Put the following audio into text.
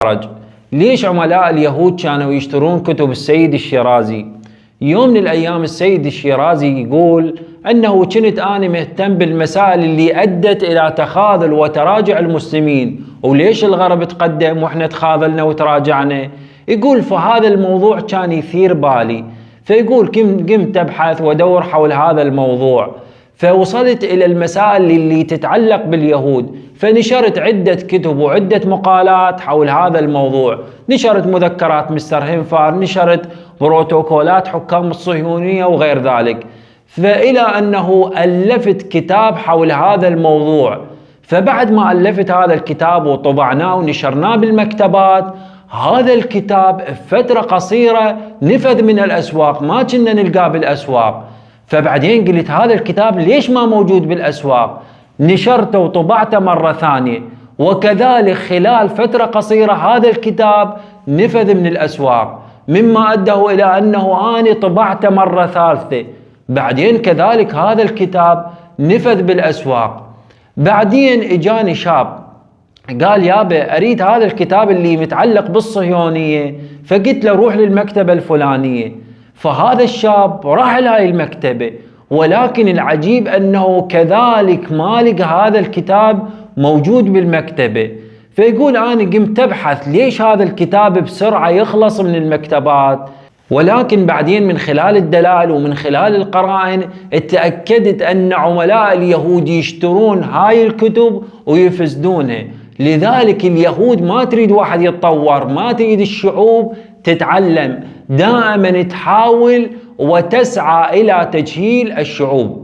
الحرج. ليش عملاء اليهود كانوا يشترون كتب السيد الشيرازي؟ يوم من الأيام السيد الشيرازي يقول أنه كنت أنا مهتم بالمسائل اللي أدت إلى تخاذل وتراجع المسلمين، وليش الغرب تقدم وإحنا تخاذلنا وتراجعنا؟ يقول فهذا الموضوع كان يثير بالي، فيقول قمت أبحث وأدور حول هذا الموضوع، فوصلت إلى المسائل اللي تتعلق باليهود، فنشرت عدة كتب وعدة مقالات حول هذا الموضوع. نشرت مذكرات مستر هينفار، نشرت بروتوكولات حكام الصهيونية وغير ذلك، فإلى أنه ألفت كتاب حول هذا الموضوع. فبعد ما ألفت هذا الكتاب وطبعناه ونشرناه بالمكتبات، هذا الكتاب بفترة قصيرة نفذ من الأسواق، ما كنا نلقاه بالأسواق. فبعدين قلت هذا الكتاب ليش ما موجود بالأسواق؟ نشرته وطبعته مرة ثانية، وكذلك خلال فترة قصيرة هذا الكتاب نفذ من الأسواق، مما أدى إلى أنه أنا طبعته مرة ثالثة. بعدين كذلك هذا الكتاب نفذ بالأسواق. بعدين إجاني شاب قال يابا أريد هذا الكتاب اللي متعلق بالصهيونية، فقلت له روح للمكتبة الفلانية. فهذا الشاب راح لهاي المكتبة، ولكن العجيب أنه كذلك ما لقى هذا الكتاب موجود بالمكتبة. فيقول أنا قمت أبحث ليش هذا الكتاب بسرعة يخلص من المكتبات، ولكن بعدين من خلال الدلائل ومن خلال القرائن اتأكدت أن عملاء اليهود يشترون هاي الكتب ويفسدونها. لذلك اليهود ما تريد واحد يتطور، ما تريد الشعوب تتعلم، دائما تحاول وتسعى إلى تجهيل الشعوب.